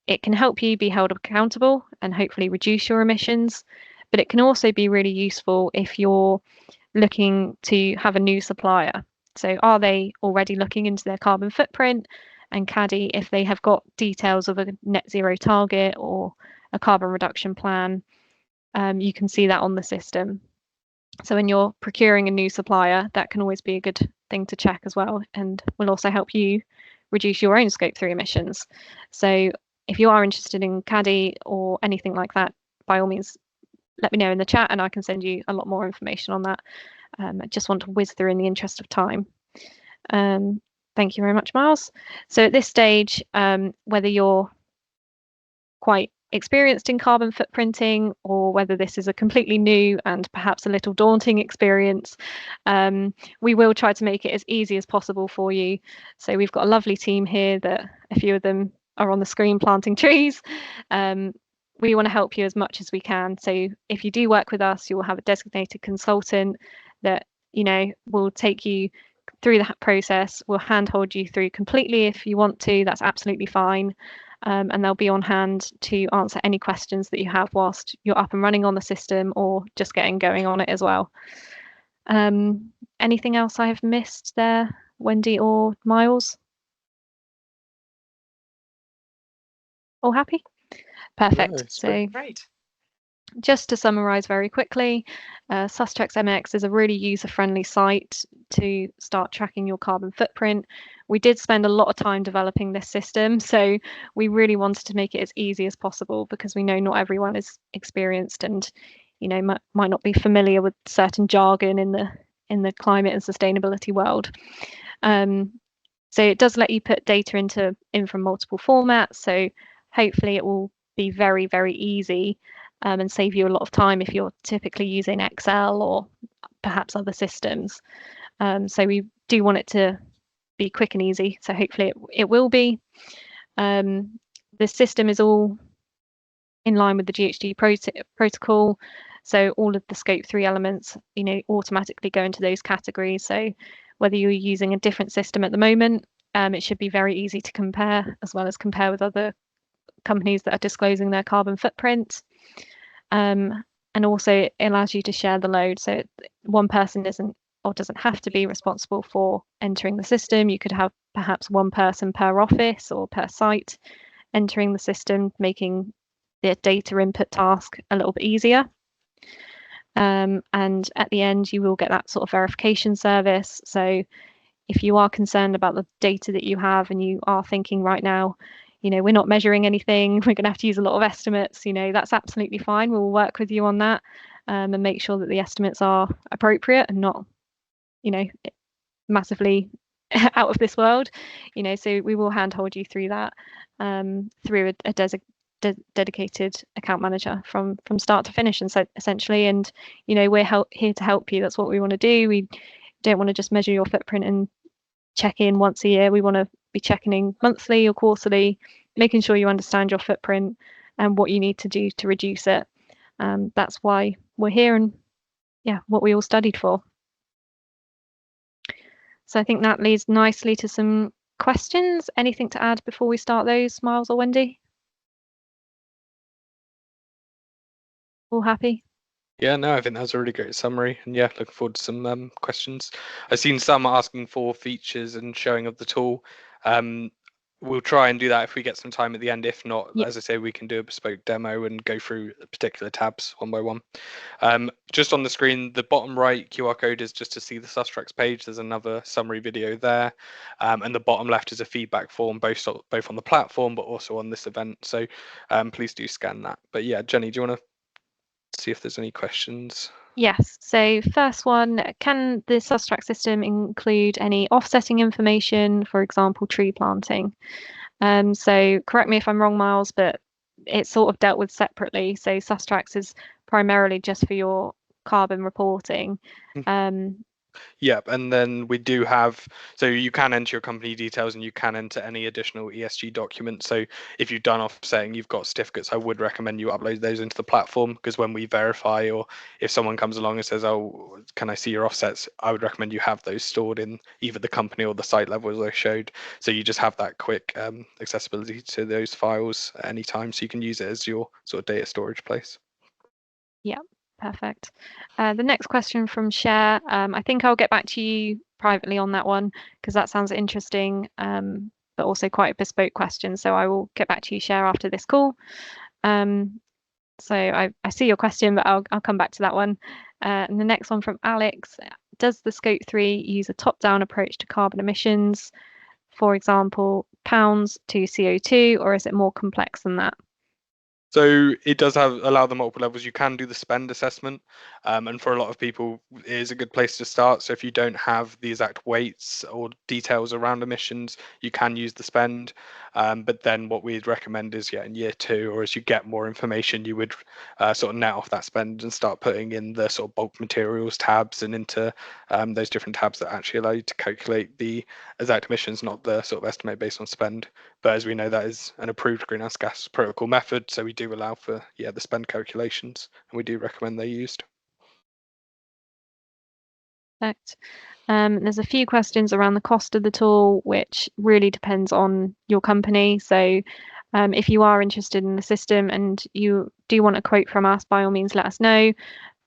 it can help you be held accountable and hopefully reduce your emissions, but it can also be really useful if you're looking to have a new supplier. So are they already looking into their carbon footprint? And CaDi, if they have got details of a net zero target or a carbon reduction plan, you can see that on the system. So when you're procuring a new supplier, that can always be a good thing to check as well, and will also help you reduce your own Scope 3 emissions. So if you are interested in CaDi or anything like that, by all means, let me know in the chat and I can send you a lot more information on that. I just want to whiz through in the interest of time. Thank you very much, Myles. So at this stage, whether you're quite experienced in carbon footprinting or whether this is a completely new and perhaps a little daunting experience, we will try to make it as easy as possible for you. So we've got a lovely team here that a few of them are on the screen planting trees. We want to help you as much as we can. So if you do work with us, you will have a designated consultant that, you know, will take you through that process. We'll handhold you through completely if you want to, that's absolutely fine. And they'll be on hand to answer any questions that you have whilst you're up and running on the system or just getting going on it as well. Anything else I have missed there, Wendy or Myles? All happy? Perfect. No, So Great. just to summarize very quickly, Sustrax MX is a really user-friendly site to start tracking your carbon footprint. We did spend a lot of time developing this system, so we really wanted to make it as easy as possible because we know not everyone is experienced and, you know, might not be familiar with certain jargon in the climate and sustainability world. So it does let you put data in from multiple formats. So hopefully it will be very, very easy and save you a lot of time if you're typically using Excel or perhaps other systems. So we do want it to be quick and easy. So hopefully it will be. The system is all in line with the GHG protocol. So all of the Scope 3 elements, you know, automatically go into those categories. So whether you're using a different system at the moment, it should be very easy to compare, as well as compare with other companies that are disclosing their carbon footprint. And also it allows you to share the load. So one person isn't or doesn't have to be responsible for entering the system. You could have perhaps one person per office or per site entering the system, making the data input task a little bit easier. And at the end, you will get that sort of verification service. So if you are concerned about the data that you have and you are thinking right now, you know, we're not measuring anything, we're going to have to use a lot of estimates, you know, that's absolutely fine. We'll work with you on that and make sure that the estimates are appropriate and not, you know, massively out of this world, you know, so we will handhold you through that through a dedicated account manager from start to finish, and so essentially, and you know, we're here to help you. That's what we want to do. We don't want to just measure your footprint and check in once a year. We want to be checking in monthly or quarterly, making sure you understand your footprint and what you need to do to reduce it. That's why we're here, and yeah, what we all studied for. So I think that leads nicely to some questions. Anything to add before we start those, Myles or Wendy? All happy? Yeah, no, I think that was a really great summary, and yeah, looking forward to some questions. I've seen some asking for features and showing of the tool. We'll try and do that if we get some time at the end. If not, Yep. as I say, we can do a bespoke demo and go through particular tabs one by one. Just on the screen, the bottom right QR code is just to see the Sustrax page. There's another summary video there, and the bottom left is a feedback form, both on the platform but also on this event. So please do scan that. But yeah, Jenny, do you want to see if there's any questions? Yes. So first one, can the Sustrax system include any offsetting information, for example, tree planting? So correct me if I'm wrong, Myles, but it's sort of dealt with separately. So Sustrax is primarily just for your carbon reporting. Yep, and then we do have, so you can enter your company details and you can enter any additional ESG documents. So if you've done offsetting, you've got certificates, I would recommend you upload those into the platform, because when we verify, or if someone comes along and says, oh, can I see your offsets, I would recommend you have those stored in either the company or the site level as I showed. So you just have that quick accessibility to those files at any time, so you can use it as your sort of data storage place. Yeah, Perfect. The next question from Cher. I think I'll get back to you privately on that one because that sounds interesting, but also quite a bespoke question. So I will get back to you, Cher, after this call. So I see your question, but I'll come back to that one. And the next one from Alex. Does the Scope 3 use a top-down approach to carbon emissions? For example, pounds to CO2, or is it more complex than that? So it does allow the multiple levels. You can do the spend assessment, and for a lot of people, it is a good place to start. So if you don't have the exact weights or details around emissions, you can use the spend. But then what we'd recommend is, in year 2, or as you get more information, you would sort of net off that spend and start putting in the sort of bulk materials tabs and into those different tabs that actually allow you to calculate the exact emissions, not the sort of estimate based on spend. But as we know, that is an approved greenhouse gas protocol method, so we do allow for the spend calculations, and we do recommend they're used. Perfect. There's a few questions around the cost of the tool, which really depends on your company. So if you are interested in the system and you do want a quote from us, by all means, let us know.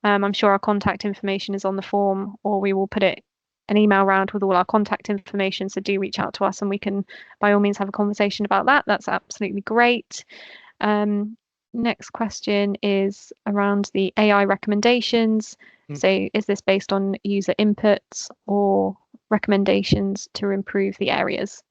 I'm sure our contact information is on the form, or we will put it an email round with all our contact information. So do reach out to us and we can, by all means, have a conversation about that. That's absolutely great. Next question is around the AI recommendations. So is this based on user inputs or recommendations to improve the areas?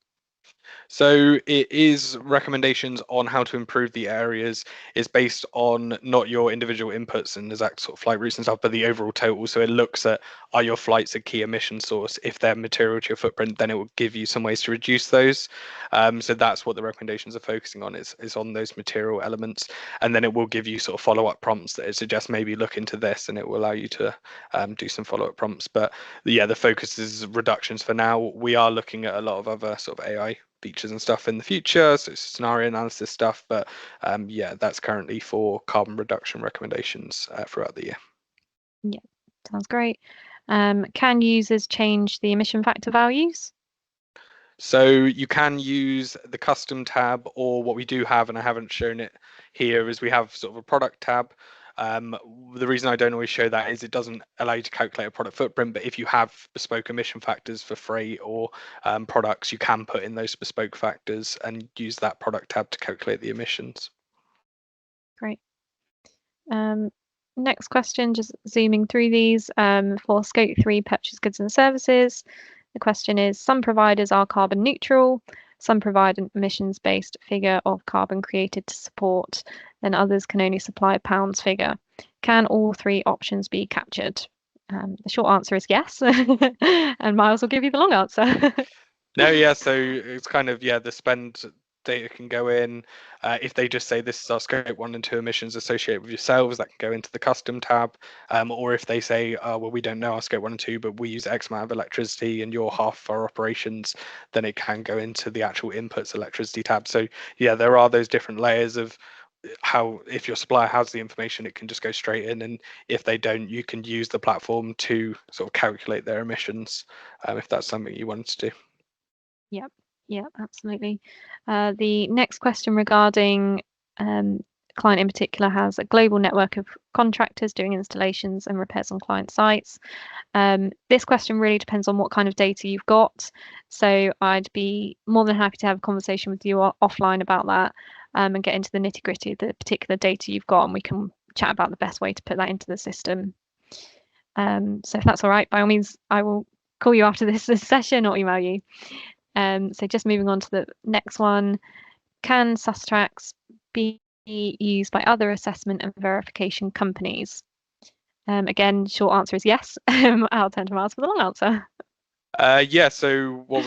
So it is recommendations on how to improve the areas. Is based on not your individual inputs and exact sort of flight routes and stuff, but the overall total. So it looks at, are your flights a key emission source? If they're material to your footprint, then it will give you some ways to reduce those. So that's what the recommendations are focusing on, is on those material elements. And then it will give you sort of follow-up prompts that it suggests maybe look into this, and it will allow you to do some follow-up prompts. But the focus is reductions for now. We are looking at a lot of other sort of AI features and stuff in the future, so scenario analysis stuff, but that's currently for carbon reduction recommendations throughout the year. Yeah, sounds great. Can users change the emission factor values? So you can use the custom tab, or what we do have, and I haven't shown it here, is we have sort of a product tab. The reason I don't always show that is it doesn't allow you to calculate a product footprint, but if you have bespoke emission factors for freight or products, you can put in those bespoke factors and use that product tab to calculate the emissions. Great. Next question, just zooming through these, for Scope 3 purchase goods and services. The question is, some providers are carbon neutral, some provide an emissions-based figure of carbon created to support, and others can only supply a pounds figure. Can all 3 options be captured? The short answer is yes, and Myles will give you the long answer. No, so it's kind of, the spend data can go in. If they just say this is our scope 1 and 2 emissions associated with yourselves, that can go into the custom tab. Or if they say, well, we don't know our scope 1 and 2, but we use X amount of electricity and you're half our operations, then it can go into the actual inputs electricity tab. So there are those different layers of how, if your supplier has the information, it can just go straight in, and if they don't, you can use the platform to sort of calculate their emissions, if that's something you wanted to do. Yep, absolutely. The next question regarding client in particular has a global network of contractors doing installations and repairs on client sites. This question really depends on what kind of data you've got. So I'd be more than happy to have a conversation with you offline about that, and get into the nitty-gritty of the particular data you've got, and we can chat about the best way to put that into the system. So if that's all right, by all means, I will call you after this session or email you. So just moving on to the next one, can Sustrax be used by other assessment and verification companies? Again, short answer is yes. I'll turn to Myles for the long answer. So what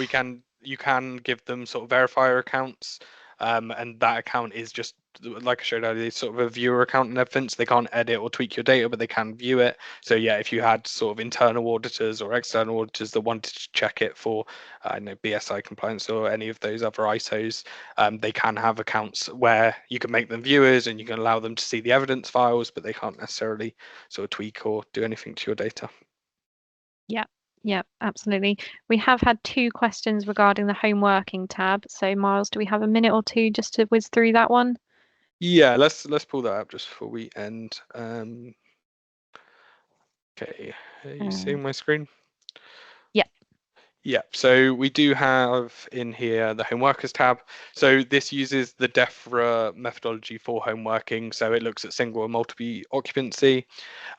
you can give them sort of verifier accounts, and that account is just, like I showed earlier, sort of a viewer account and everything, so they can't edit or tweak your data, but they can view it. So if you had sort of internal auditors or external auditors that wanted to check it for BSI compliance or any of those other ISOs, they can have accounts where you can make them viewers and you can allow them to see the evidence files, but they can't necessarily sort of tweak or do anything to your data. Yeah, absolutely. We have had 2 questions regarding the home working tab. So Myles, do we have a minute or 2 just to whiz through that one? Yeah, let's pull that up just before we end. Okay, are you Uh, seeing my screen? yeah. Yeah, so we do have in here the home workers tab. So this uses the DEFRA methodology for home working. So it looks at single and multiple occupancy,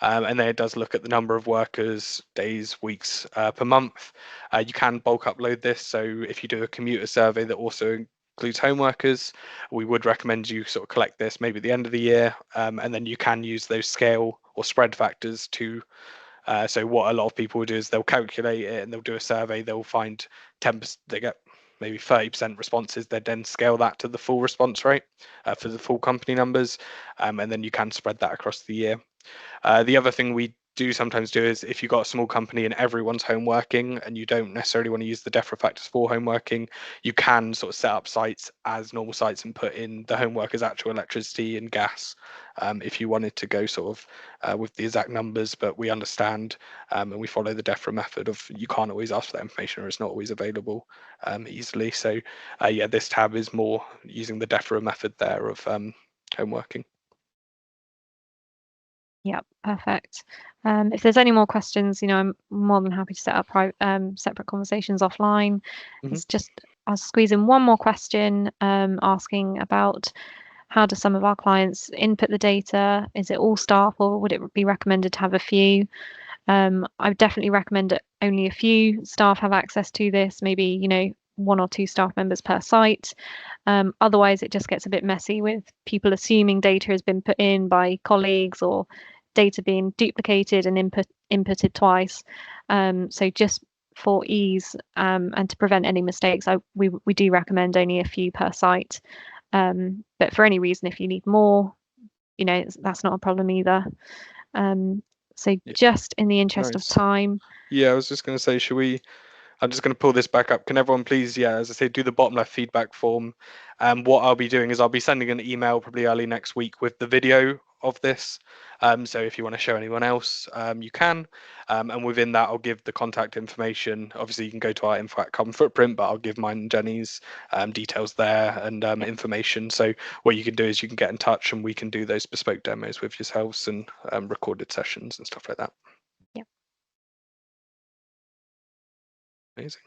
and then it does look at the number of workers, days, weeks per month. You can bulk upload this. So if you do a commuter survey that also includes home workers, we would recommend you sort of collect this maybe at the end of the year, and then you can use those scale or spread factors to so what a lot of people do is they'll calculate it and they'll do a survey. They'll find 10%, they get maybe 30% responses. They then scale that to the full response rate for the full company numbers, and then you can spread that across the year. The other thing we do sometimes do is if you've got a small company and everyone's home working and you don't necessarily want to use the DEFRA factors for home working, you can sort of set up sites as normal sites and put in the home workers' actual electricity and gas if you wanted to go sort of with the exact numbers. But we understand and we follow the DEFRA method of you can't always ask for that information or it's not always available easily. So yeah, this tab is more using the DEFRA method there of home working. Yeah, perfect. If there's any more questions, I'm more than happy to set up separate conversations offline. Mhm. It's just I'll squeeze in one more question, asking about how do some of our clients input the data? Is it all staff, or would it be recommended to have a few? I would definitely recommend that only a few staff have access to this. Maybe 1 or 2 staff members per site. Otherwise, it just gets a bit messy with people assuming data has been put in by colleagues or data being duplicated and inputted twice. So just for ease and to prevent any mistakes, we do recommend only a few per site. But for any reason, if you need more, that's not a problem either. So Yeah, just in the interest of nice. time. Yeah, I was just going to say, should we? I'm just going to pull this back up. Can everyone please, yeah, as I say, do the bottom left feedback form. What I'll be doing is I'll be sending an email probably early next week with the video of this. So if you want to show anyone else, you can. And within that, I'll give the contact information. Obviously, you can go to our info at Carbon Footprint, but I'll give mine and Jenny's details there and information. So what you can do is you can get in touch and we can do those bespoke demos with yourselves and recorded sessions and stuff like that. Yeah. Amazing.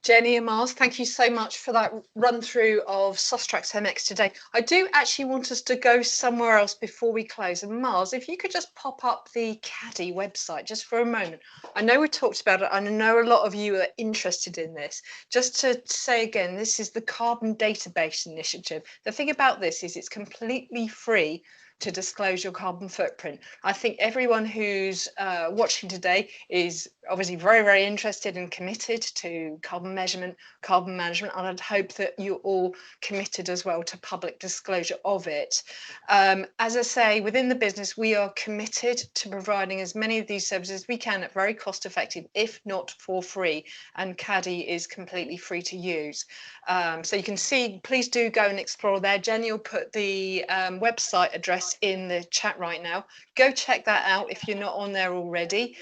Jenny and Myles, thank you so much for that run through of Sustrax MX today. I do actually want us to go somewhere else before we close. And Myles, if you could just pop up the CaDi website just for a moment. I know we talked about it, and I know a lot of you are interested in this. Just to say again, this is the Carbon Database Initiative. The thing about this is it's completely free to disclose your carbon footprint. I think everyone who's watching today is obviously very, very interested and committed to carbon measurement, carbon management, and I'd hope that you're all committed as well to public disclosure of it. As I say, within the business, we are committed to providing as many of these services as we can at very cost effective, if not for free, and CaDi is completely free to use. So you can see, please do go and explore there. Jenny will put the website address in the chat right now. Go check that out if you're not on there already.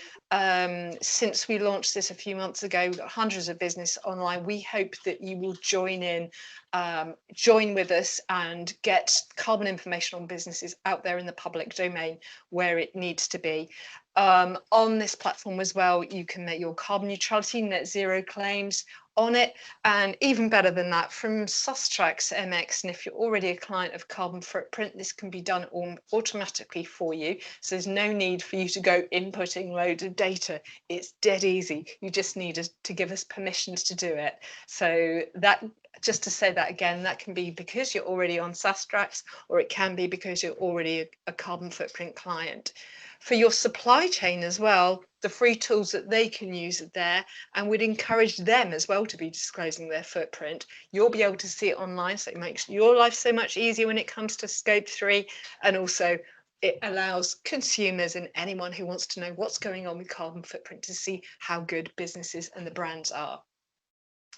Since we launched this a few months ago, hundreds of business online. We hope that you will join with us and get carbon information on businesses out there in the public domain where it needs to be. On this platform as well, you can make your carbon neutrality net zero claims on it, and even better than that, from Sustrax MX. And if you're already a client of Carbon Footprint, this can be done automatically for you. So there's no need for you to go inputting loads of data. It's dead easy. You just need to give us permissions to do it. So that, just to say that again, that can be because you're already on Sustrax, or it can be because you're already a Carbon Footprint client. For your supply chain as well, the free tools that they can use are there, and we'd encourage them as well to be disclosing their footprint. You'll be able to see it online, so it makes your life so much easier when it comes to scope 3, and also it allows consumers and anyone who wants to know what's going on with carbon footprint to see how good businesses and the brands are.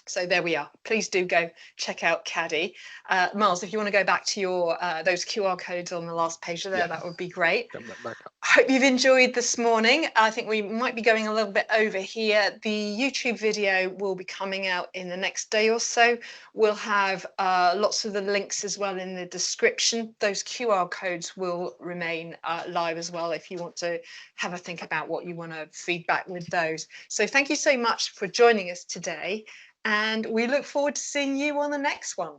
So there we are. Please do go check out CaDi. Myles, if you want to go back to your those QR codes on the last page there, that would be great. Come back up. I hope you've enjoyed this morning. I think we might be going a little bit over here. The YouTube video will be coming out in the next day or so. We'll have lots of the links as well in the description. Those QR codes will remain live as well if you want to have a think about what you want to feedback with those. So thank you so much for joining us today, and we look forward to seeing you on the next one.